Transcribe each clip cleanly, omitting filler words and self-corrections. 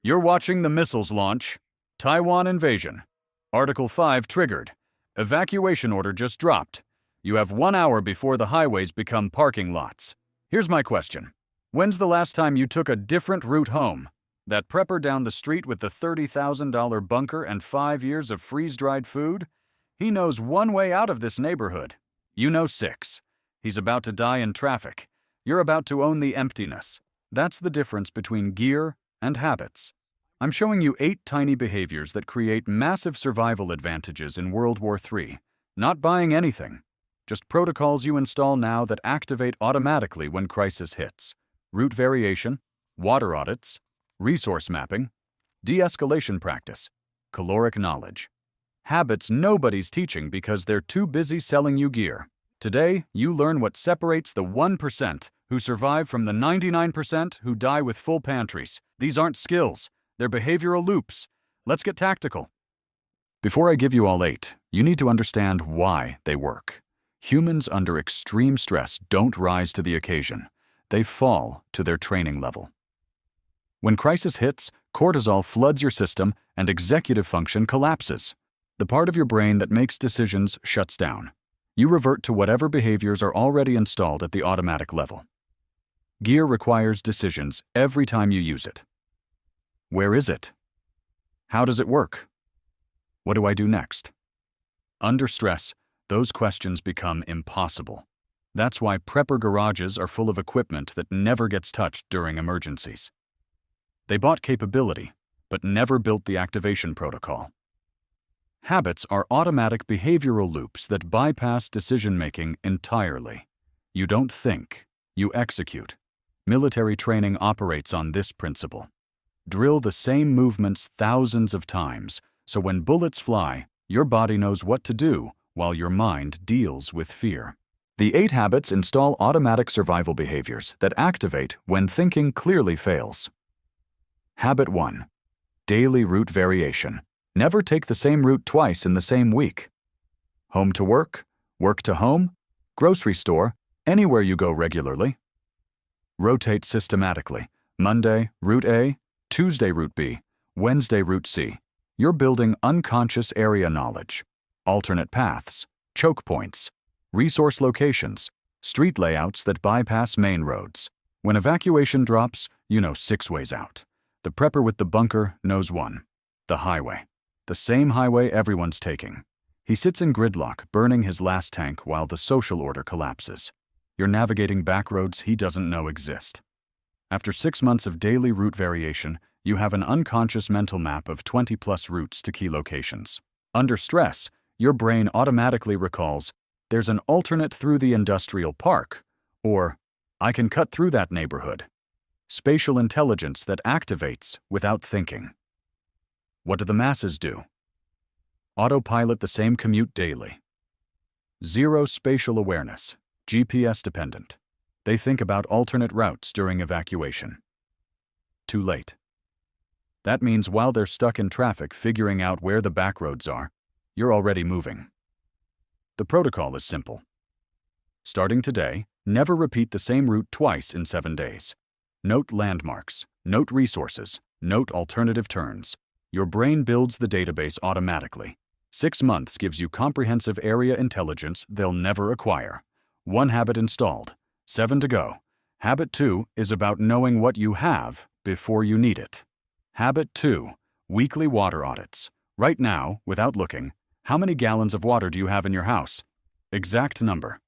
You're watching the missiles launch. Taiwan invasion. Article 5 triggered. Evacuation order just dropped. You have 1 hour before the highways become parking lots. Here's my question. When's the last time you took a different route home? That prepper down the street with the $30,000 bunker and 5 years of freeze-dried food? He knows one way out of this neighborhood. You know 6. He's about to die in traffic. You're about to own the emptiness. That's the difference between gear and habits. I'm showing you 8 tiny behaviors that create massive survival advantages in World War III. Not buying anything. Just protocols you install now that activate automatically when crisis hits. Route variation, water audits, resource mapping, de-escalation practice, caloric knowledge. Habits nobody's teaching because they're too busy selling you gear. Today, you learn what separates the 1% who survive from the 99% who die with full pantries. These aren't skills, they're behavioral loops. Let's get tactical. Before I give you all 8, you need to understand why they work. Humans under extreme stress don't rise to the occasion. They fall to their training level. When crisis hits, cortisol floods your system and executive function collapses. The part of your brain that makes decisions shuts down. You revert to whatever behaviors are already installed at the automatic level. Gear requires decisions every time you use it. Where is it? How does it work? What do I do next? Under stress, those questions become impossible. That's why prepper garages are full of equipment that never gets touched during emergencies. They bought capability, but never built the activation protocol. Habits are automatic behavioral loops that bypass decision-making entirely. You don't think, you execute. Military training operates on this principle. Drill the same movements thousands of times, so when bullets fly, your body knows what to do while your mind deals with fear. The 8 habits install automatic survival behaviors that activate when thinking clearly fails. Habit 1. Daily route variation. Never take the same route twice in the same week. Home to work to home, grocery store, anywhere you go regularly. Rotate systematically. Monday, route A, Tuesday, route B, Wednesday, route C. You're building unconscious area knowledge. Alternate paths, choke points, resource locations, street layouts that bypass main roads. When evacuation drops, you know 6 ways out. The prepper with the bunker knows 1. The highway. The same highway everyone's taking. He sits in gridlock, burning his last tank while the social order collapses. You're navigating back roads he doesn't know exist. After 6 months of daily route variation, you have an unconscious mental map of 20+ routes to key locations. Under stress, your brain automatically recalls, there's an alternate through the industrial park, or I can cut through that neighborhood. Spatial intelligence that activates without thinking. What do the masses do? Autopilot the same commute daily. Zero spatial awareness, GPS dependent. They think about alternate routes during evacuation. Too late. That means while they're stuck in traffic figuring out where the back roads are, you're already moving. The protocol is simple. Starting today, never repeat the same route twice in 7 days. Note landmarks, note resources, note alternative turns. Your brain builds the database automatically. 6 months gives you comprehensive area intelligence they'll never acquire. 1 habit installed, 7 to go. Habit 2 is about knowing what you have before you need it. Habit 2, weekly water audits. Right now, without looking, how many gallons of water do you have in your house? Exact number.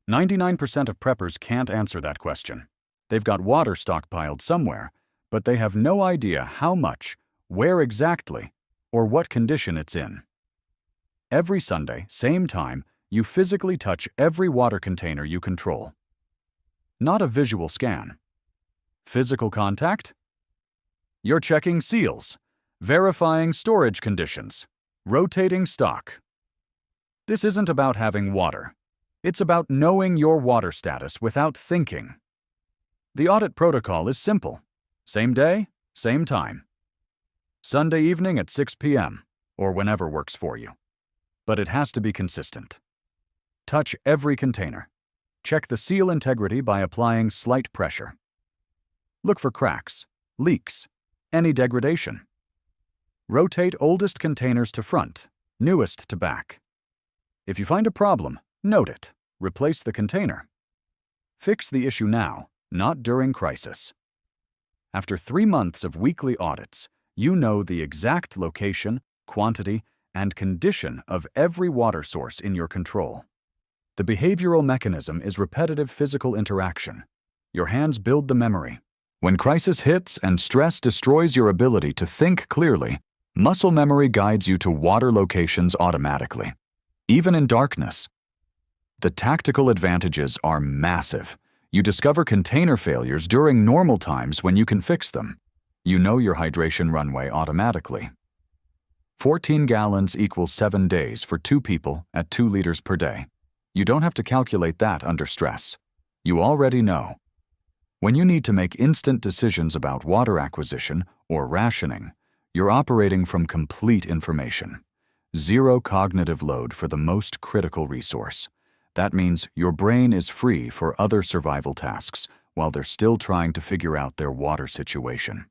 99% of preppers can't answer that question. They've got water stockpiled somewhere, but they have no idea how much, where exactly, or what condition it's in. Every Sunday, same time, you physically touch every water container you control. Not a visual scan. Physical contact? You're checking seals, verifying storage conditions, rotating stock. This isn't about having water. It's about knowing your water status without thinking. The audit protocol is simple. Same day, same time. Sunday evening at 6 p.m., or whenever works for you. But it has to be consistent. Touch every container. Check the seal integrity by applying slight pressure. Look for cracks, leaks, any degradation. Rotate oldest containers to front, newest to back. If you find a problem, note it. Replace the container. Fix the issue now, not during crisis. After 3 months of weekly audits, you know the exact location, quantity, and condition of every water source in your control. The behavioral mechanism is repetitive physical interaction. Your hands build the memory. When crisis hits and stress destroys your ability to think clearly, muscle memory guides you to water locations automatically. Even in darkness. The tactical advantages are massive. You discover container failures during normal times when you can fix them. You know your hydration runway automatically. 14 gallons equals 7 days for 2 people at 2 liters per day. You don't have to calculate that under stress. You already know. When you need to make instant decisions about water acquisition or rationing, you're operating from complete information. Zero cognitive load for the most critical resource. That means your brain is free for other survival tasks while they're still trying to figure out their water situation.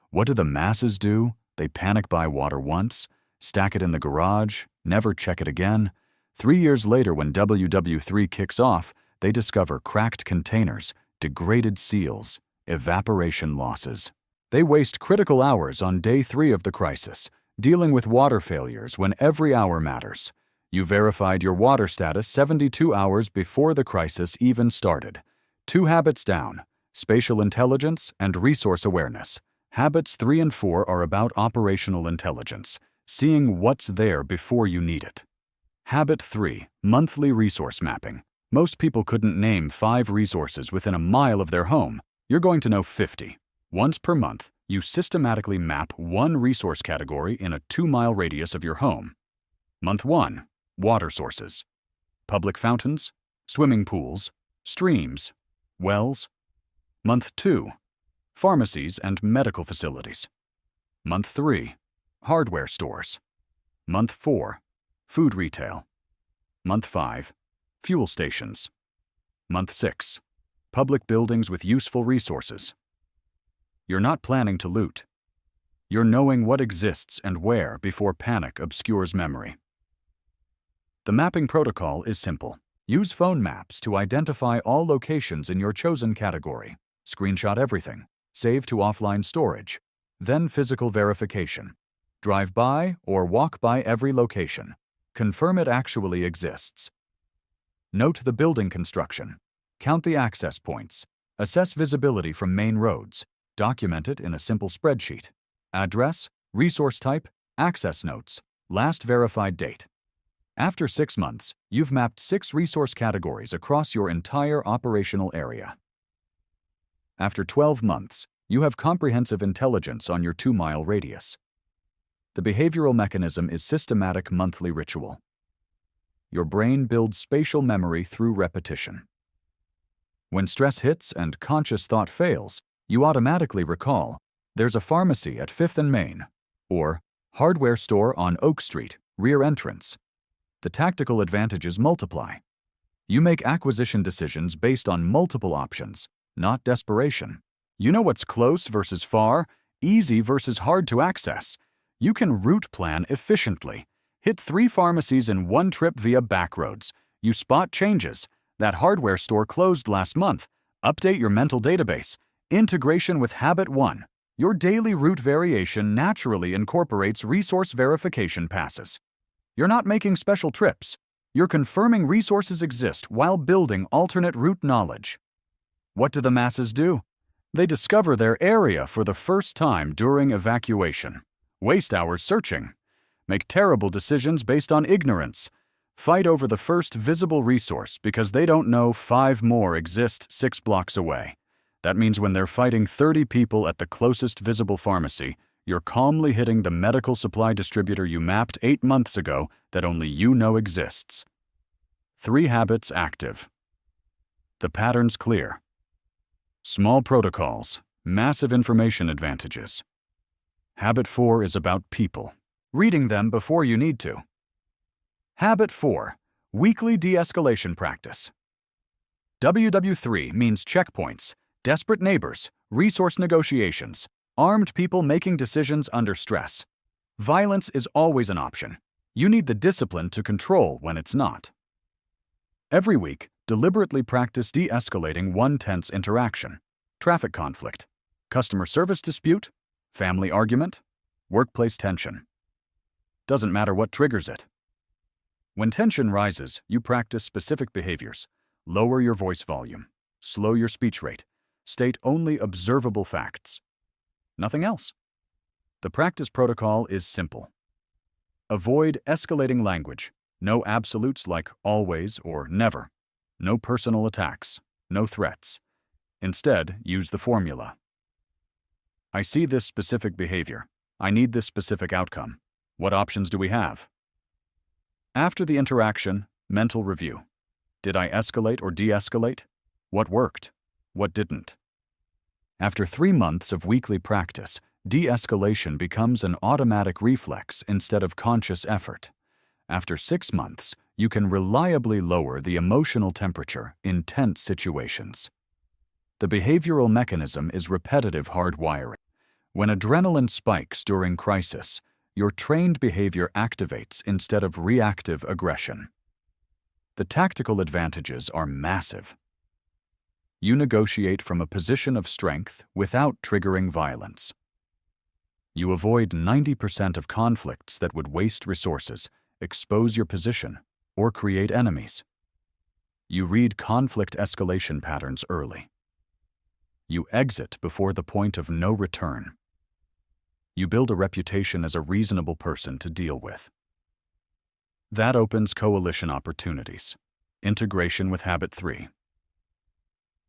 What do the masses do? They panic buy water once, stack it in the garage, never check it again. 3 years later, when WW3 kicks off, they discover cracked containers, degraded seals, evaporation losses. They waste critical hours on day 3 of the crisis, dealing with water failures when every hour matters. You verified your water status 72 hours before the crisis even started. 2 habits down: spatial intelligence and resource awareness. Habits 3 and 4 are about operational intelligence, seeing what's there before you need it. Habit 3, monthly resource mapping. Most people couldn't name 5 resources within a mile of their home. You're going to know 50. Once per month, you systematically map 1 resource category in a 2-mile radius of your home. Month 1, water sources. Public fountains, swimming pools, streams, wells. Month 2, pharmacies and medical facilities. Month 3, hardware stores. Month 4, food retail. Month 5, fuel stations. Month 6, public buildings with useful resources. You're not planning to loot. You're knowing what exists and where before panic obscures memory. The mapping protocol is simple. Use phone maps to identify all locations in your chosen category. Screenshot everything. Save to offline storage. Then physical verification. Drive by or walk by every location. Confirm it actually exists. Note the building construction. Count the access points. Assess visibility from main roads. Document it in a simple spreadsheet. Address, resource type, access notes, last verified date. After 6 months, you've mapped 6 resource categories across your entire operational area. After 12 months, you have comprehensive intelligence on your 2-mile radius. The behavioral mechanism is systematic monthly ritual. Your brain builds spatial memory through repetition. When stress hits and conscious thought fails, you automatically recall, there's a pharmacy at 5th and Main, or hardware store on Oak Street, rear entrance. The tactical advantages multiply. You make acquisition decisions based on multiple options, not desperation. You know what's close versus far, easy versus hard to access. You can route plan efficiently. Hit 3 pharmacies in 1 trip via backroads. You spot changes. That hardware store closed last month. Update your mental database. Integration with Habit 1. Your daily route variation naturally incorporates resource verification passes. You're not making special trips. You're confirming resources exist while building alternate route knowledge. What do the masses do? They discover their area for the first time during evacuation. Waste hours searching. Make terrible decisions based on ignorance. Fight over the first visible resource because they don't know 5 more exist 6 blocks away. That means when they're fighting 30 people at the closest visible pharmacy, you're calmly hitting the medical supply distributor you mapped 8 months ago that only you know exists. 3 habits active. The pattern's clear. Small protocols, massive information advantages. Habit 4 is about people. Reading them before you need to. Habit 4, weekly de-escalation practice. WW3 means checkpoints, desperate neighbors, resource negotiations, Armed people making decisions under stress. Violence is always an option. You need the discipline to control when it's not. Every week, deliberately practice de-escalating one tense interaction. Traffic conflict, customer service dispute, family argument, workplace tension. Doesn't matter what triggers it. When tension rises, you practice specific behaviors. Lower your voice volume, slow your speech rate, state only observable facts. Nothing else. The practice protocol is simple. Avoid escalating language. No absolutes like always or never. No personal attacks. No threats. Instead, use the formula. I see this specific behavior. I need this specific outcome. What options do we have? After the interaction, mental review. Did I escalate or de-escalate? What worked? What didn't? After 3 months of weekly practice, de-escalation becomes an automatic reflex instead of conscious effort. After 6 months, you can reliably lower the emotional temperature in tense situations. The behavioral mechanism is repetitive hardwiring. When adrenaline spikes during crisis, your trained behavior activates instead of reactive aggression. The tactical advantages are massive. You negotiate from a position of strength without triggering violence. You avoid 90% of conflicts that would waste resources, expose your position, or create enemies. You read conflict escalation patterns early. You exit before the point of no return. You build a reputation as a reasonable person to deal with. That opens coalition opportunities. Integration with Habit 3.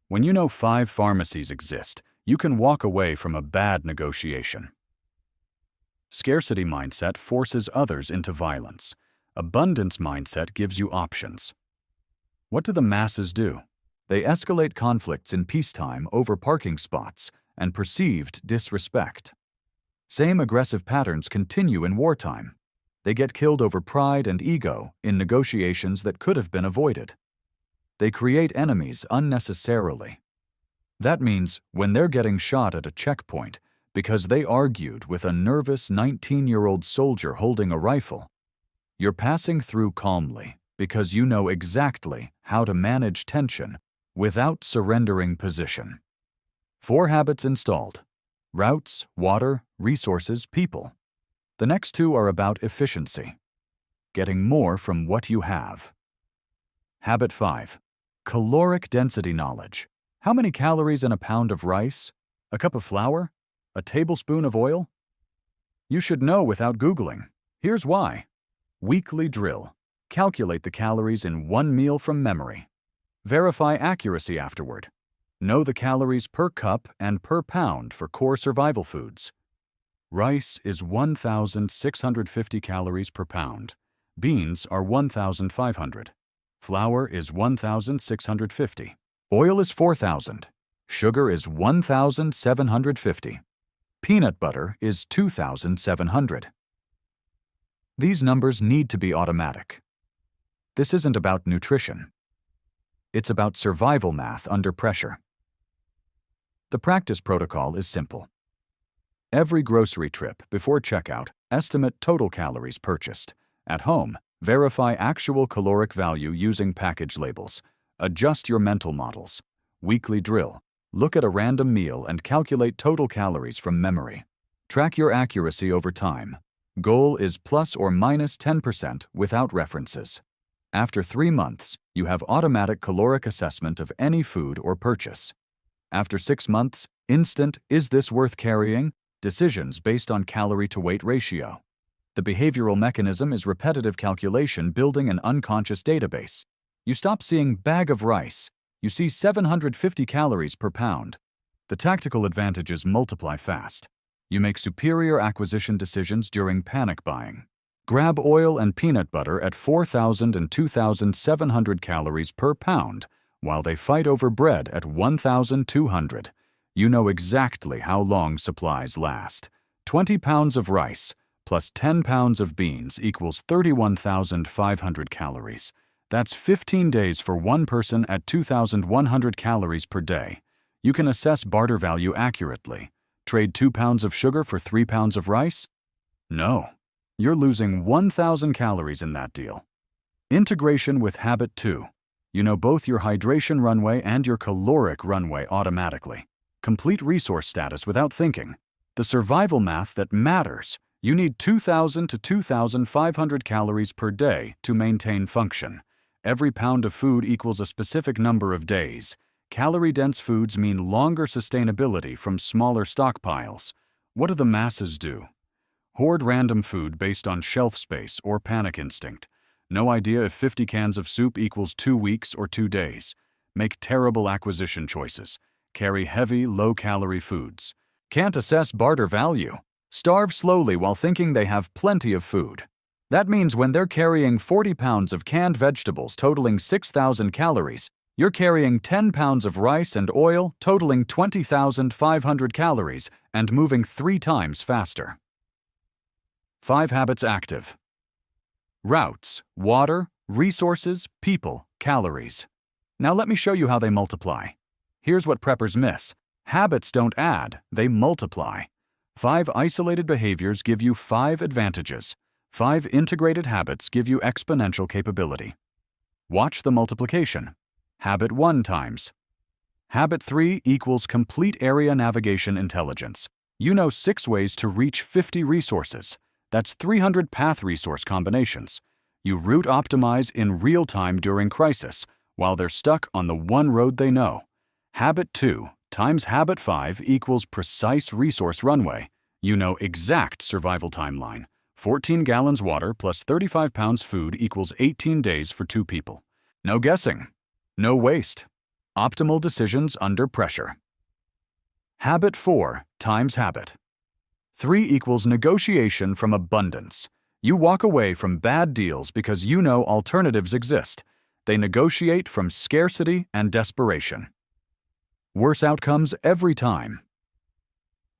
When you know 5 pharmacies exist, you can walk away from a bad negotiation. Scarcity mindset forces others into violence. Abundance mindset gives you options. What do the masses do? They escalate conflicts in peacetime over parking spots and perceived disrespect. Same aggressive patterns continue in wartime. They get killed over pride and ego in negotiations that could have been avoided. They create enemies unnecessarily. That means when they're getting shot at a checkpoint because they argued with a nervous 19-year-old soldier holding a rifle, you're passing through calmly because you know exactly how to manage tension without surrendering position. 4 habits installed. Routes, water, resources, people. The next 2 are about efficiency. Getting more from what you have. Habit 5. Caloric density knowledge. How many calories in a pound of rice? A cup of flour? A tablespoon of oil? You should know without Googling. Here's why. Weekly drill. Calculate the calories in 1 meal from memory. Verify accuracy afterward. Know the calories per cup and per pound for core survival foods. Rice is 1,650 calories per pound. Beans are 1,500. Flour is 1,650. Oil is 4,000. Sugar is 1,750. Peanut butter is 2,700. These numbers need to be automatic. This isn't about nutrition. It's about survival math under pressure. The practice protocol is simple. Every grocery trip before checkout, estimate total calories purchased. At home, verify actual caloric value using package labels. Adjust your mental models. Weekly drill. Look at a random meal and calculate total calories from memory. Track your accuracy over time. Goal is plus or minus 10% without references. After 3 months, you have automatic caloric assessment of any food or purchase. After 6 months, instant "is this worth carrying?" decisions based on calorie-to-weight ratio. The behavioral mechanism is repetitive calculation building an unconscious database. You stop seeing bag of rice. You see 750 calories per pound. The tactical advantages multiply fast. You make superior acquisition decisions during panic buying. Grab oil and peanut butter at 4,000 and 2,700 calories per pound, while they fight over bread at 1,200. You know exactly how long supplies last. 20 pounds of rice plus 10 pounds of beans equals 31,500 calories. That's 15 days for one person at 2,100 calories per day. You can assess barter value accurately. Trade 2 pounds of sugar for 3 pounds of rice? No. You're losing 1,000 calories in that deal. Integration with habit 2. You know both your hydration runway and your caloric runway automatically. Complete resource status without thinking. The survival math that matters. You need 2,000 to 2,500 calories per day to maintain function. Every pound of food equals a specific number of days. Calorie-dense foods mean longer sustainability from smaller stockpiles. What do the masses do? Hoard random food based on shelf space or panic instinct. No idea if 50 cans of soup equals 2 weeks or 2 days. Make terrible acquisition choices. Carry heavy, low-calorie foods. Can't assess barter value. Starve slowly while thinking they have plenty of food. That means when they're carrying 40 pounds of canned vegetables totaling 6,000 calories, you're carrying 10 pounds of rice and oil totaling 20,500 calories and moving 3 times faster. 5 habits active. Routes, water, resources, people, calories. Now let me show you how they multiply. Here's what preppers miss. Habits don't add, they multiply. 5 isolated behaviors give you 5 advantages. 5 integrated habits give you exponential capability. Watch the multiplication. Habit 1 times. Habit 3 equals complete area navigation intelligence. You know 6 ways to reach 50 resources. That's 300 path resource combinations. You route optimize in real time during crisis, while they're stuck on the one road they know. Habit 2 times Habit 5 equals precise resource runway. You know exact survival timeline. 14 gallons water plus 35 pounds food equals 18 days for 2 people. No guessing. No waste. Optimal decisions under pressure. Habit 4 times habit. 3 equals negotiation from abundance. You walk away from bad deals because you know alternatives exist. They negotiate from scarcity and desperation. Worse outcomes every time.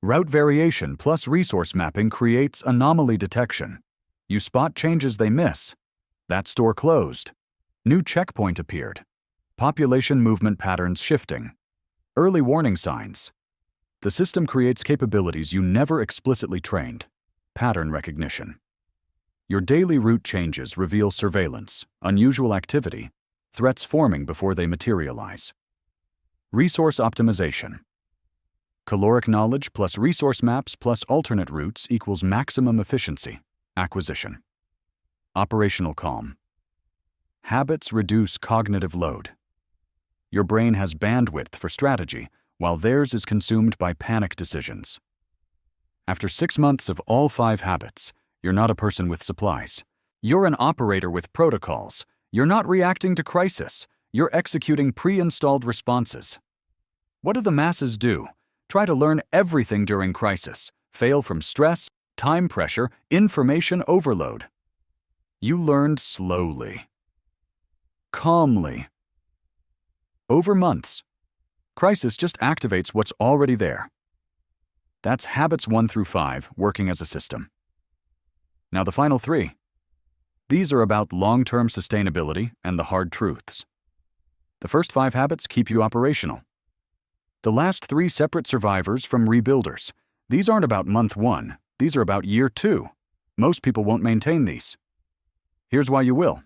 Route variation plus resource mapping creates anomaly detection. You spot changes they miss. That store closed. New checkpoint appeared. Population movement patterns shifting. Early warning signs. The system creates capabilities you never explicitly trained. Pattern recognition. Your daily route changes reveal surveillance, unusual activity, threats forming before they materialize. Resource optimization. Caloric knowledge plus resource maps plus alternate routes equals maximum efficiency. Acquisition. Operational calm. Habits reduce cognitive load. Your brain has bandwidth for strategy, while theirs is consumed by panic decisions. After 6 months of all 5 habits, you're not a person with supplies. You're an operator with protocols. You're not reacting to crisis. You're executing pre-installed responses. What do the masses do? Try to learn everything during crisis. Fail from stress, time pressure, information overload. You learned slowly. Calmly. Over months. Crisis just activates what's already there. That's habits 1 through 5 working as a system. Now the final 3. These are about long-term sustainability and the hard truths. The first 5 habits keep you operational. The last 3 separate survivors from rebuilders. These aren't about month 1, these are about year 2. Most people won't maintain these. Here's why you will.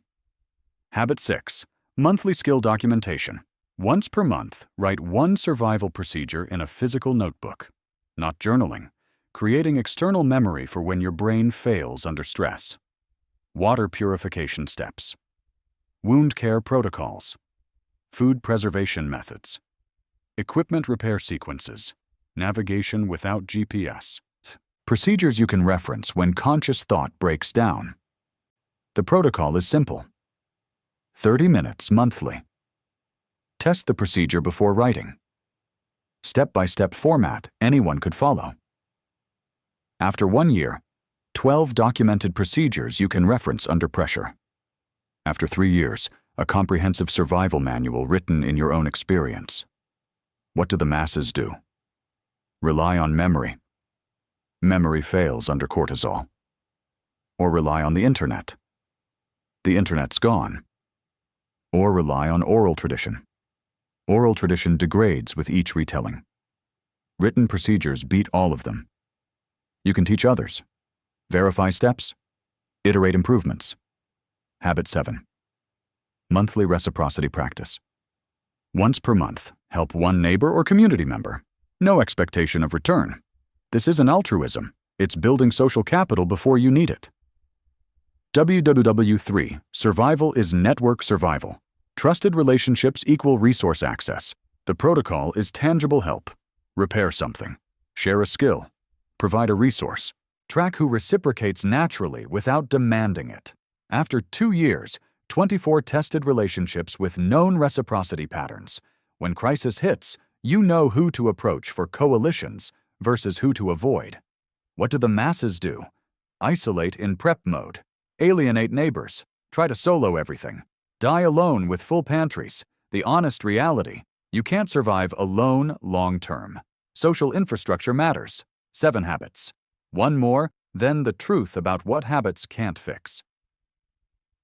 Habit 6. Monthly skill documentation. Once per month, write 1 survival procedure in a physical notebook. Not journaling. Creating external memory for when your brain fails under stress. Water purification steps. Wound care protocols. Food preservation methods. Equipment repair sequences. Navigation without GPS. Procedures you can reference when conscious thought breaks down. The protocol is simple. 30 minutes monthly. Test the procedure before writing. Step-by-step format anyone could follow. After 1 year, 12 documented procedures you can reference under pressure. After 3 years, a comprehensive survival manual written in your own experience. What do the masses do? Rely on memory. Memory fails under cortisol. Or rely on the internet. The internet's gone. Or rely on oral tradition. Oral tradition degrades with each retelling. Written procedures beat all of them. You can teach others. Verify steps. Iterate improvements. Habit 7. Monthly reciprocity practice. Once per month, help one neighbor or community member. No expectation of return. This isn't altruism. It's building social capital before you need it. WW3. Survival is network survival. Trusted relationships equal resource access. The protocol is tangible help. Repair something. Share a skill. Provide a resource. Track who reciprocates naturally without demanding it. After 2 years, 24 tested relationships with known reciprocity patterns. When crisis hits, you know who to approach for coalitions versus who to avoid. What do the masses do? Isolate in prep mode. Alienate neighbors. Try to solo everything. Die alone with full pantries. The honest reality: you can't survive alone long-term. Social infrastructure matters. 7 habits. One more, then the truth about what habits can't fix.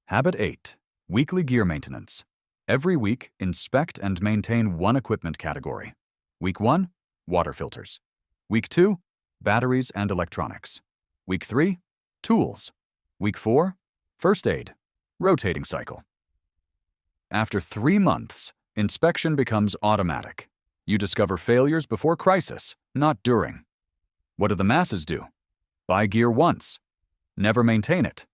Habit 8. Weekly gear maintenance. Every week, inspect and maintain one equipment category. Week 1, water filters. Week 2, batteries and electronics. Week 3, tools. Week 4, first aid, rotating cycle. After 3 months, inspection becomes automatic. You discover failures before crisis, not during. What do the masses do? Buy gear once. Never maintain it.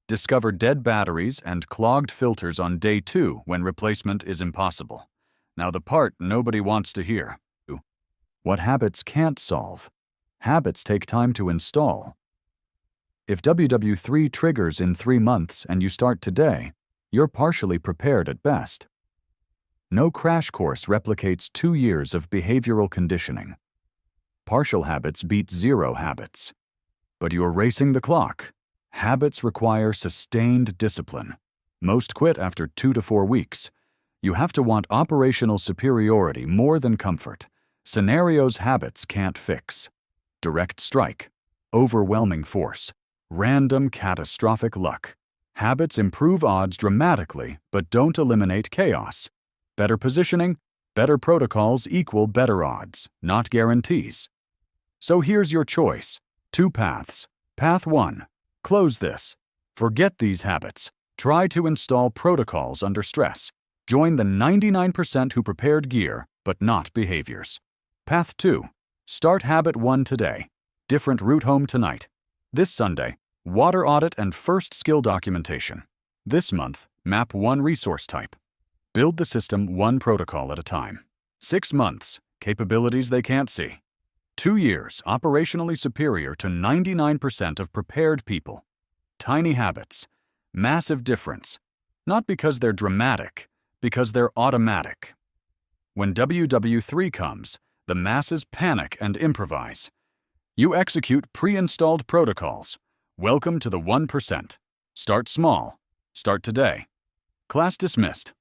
Discover dead batteries and clogged filters on day 2 when replacement is impossible. Now the part nobody wants to hear. What habits can't solve. Habits take time to install. If WW3 triggers in 3 months and you start today, you're partially prepared at best. No crash course replicates 2 years of behavioral conditioning. Partial habits beat 0 habits. But you're racing the clock. Habits require sustained discipline. Most quit after 2 to 4 weeks. You have to want operational superiority more than comfort. Scenarios habits can't fix. Direct strike. Overwhelming force. Random catastrophic luck. Habits improve odds dramatically, but don't eliminate chaos. Better positioning, better protocols equal better odds, not guarantees. So here's your choice. 2 paths. Path 1. Close this. Forget these habits. Try to install protocols under stress. Join the 99% who prepared gear, but not behaviors. Path 2. Start habit 1 today. Different route home tonight. This Sunday, water audit and first skill documentation. This month, map 1 resource type. Build the system 1 protocol at a time. 6 months, capabilities they can't see. 2 years, operationally superior to 99% of prepared people. Tiny habits, massive difference. Not because they're dramatic, because they're automatic. When WW3 comes, the masses panic and improvise. You execute pre-installed protocols. Welcome to the 1%. Start small. Start today. Class dismissed.